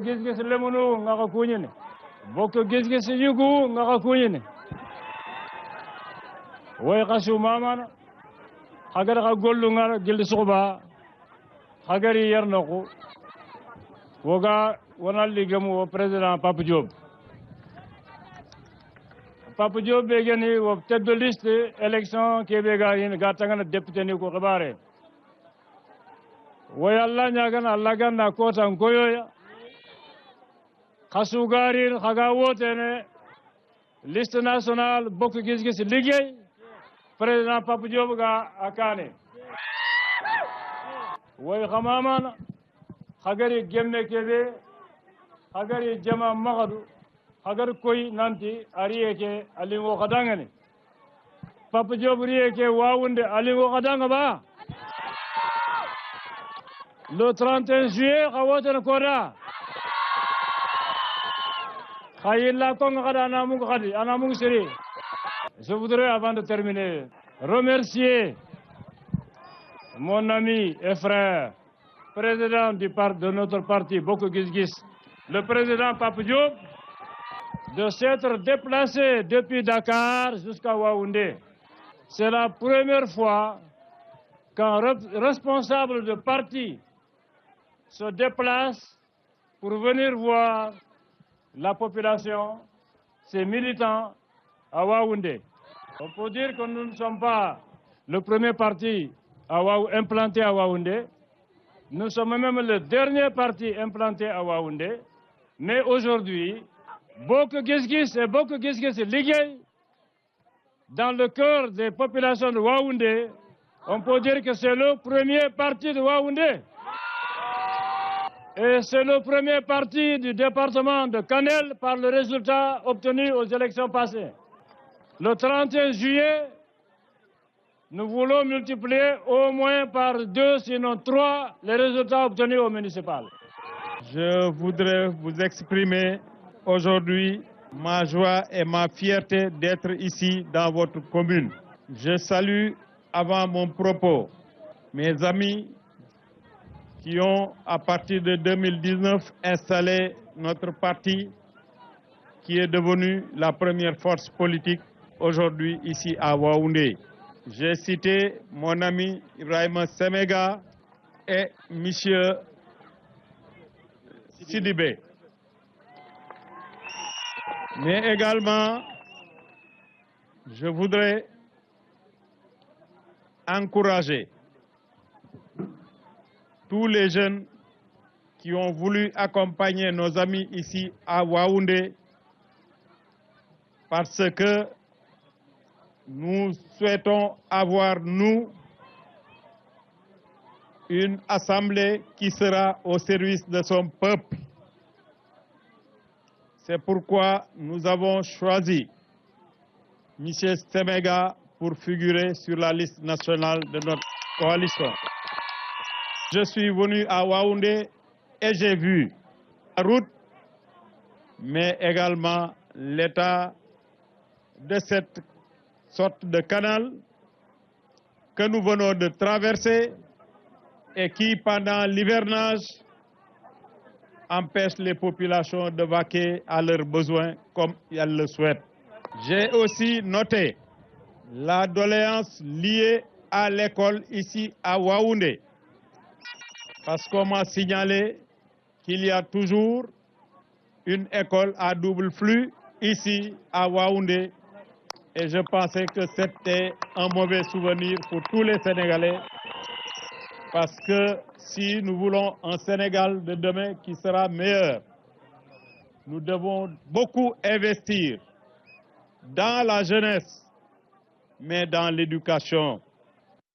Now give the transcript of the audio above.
gis-gis lemunu ngaka kunyene bokk gis-gis yugu ngaka kunyene way qasu mamana hagar ka gollu ngar gildi suba hagari yarnako woga wonalli gamu o président Papa Diop be gani wo tête de liste élection kebe ga yin ga tangana député ni ko xibare way Allah ñagana Allah ganna kota ngoyoya xasu garin xaga wotene liste nationale bokk gis-gis liggéey président Papa Diop ga akane way xamamana xagari gemme kebe xagari jama magadu xagar koy nanti ariyeke alingo xadangani Papa Diop riyeke wawunde alingo xadanga ba le 31 juillet xawotene koda xayilla konga xada anamungu seri. Je voudrais, avant de terminer, remercier mon ami et frère, président de notre parti, Bokk Gis Gis, le président Papa Diop, de s'être déplacé depuis Dakar jusqu'à Waoundé. C'est la première fois qu'un responsable de parti se déplace pour venir voir la population, ses militants, à Waoundé. On peut dire que nous ne sommes pas le premier parti implanté à Waoundé. Nous sommes même le dernier parti implanté à Waoundé. Mais aujourd'hui, Bokk Gis Gis et Bokk Gis Gis liggéey dans le cœur des populations de Waoundé, on peut dire que c'est le premier parti de Waoundé. Et c'est le premier parti du département de Kanel par le résultat obtenu aux élections passées. Le 31 juillet, nous voulons multiplier au moins par 2, sinon 3, les résultats obtenus au municipal. Je voudrais vous exprimer aujourd'hui ma joie et ma fierté d'être ici dans votre commune. Je salue, avant mon propos, mes amis qui ont, à partir de 2019, installé notre parti qui est devenu la première force politique aujourd'hui ici à Waoundé. J'ai cité mon ami Ibrahima Semega et M. Sidibé. Mais également, je voudrais encourager tous les jeunes qui ont voulu accompagner nos amis ici à Waoundé parce que nous souhaitons avoir, nous, une assemblée qui sera au service de son peuple. C'est pourquoi nous avons choisi M. Semega pour figurer sur la liste nationale de notre coalition. Je suis venu à Waoundé et j'ai vu la route, mais également l'état de cette sorte de canal que nous venons de traverser et qui, pendant l'hivernage, empêche les populations de vaquer à leurs besoins comme elles le souhaitent. J'ai aussi noté la doléance liée à l'école ici à Waoundé, parce qu'on m'a signalé qu'il y a toujours une école à double flux ici à Waoundé. Et je pensais que c'était un mauvais souvenir pour tous les Sénégalais, parce que si nous voulons un Sénégal de demain qui sera meilleur, nous devons beaucoup investir dans la jeunesse, mais dans l'éducation.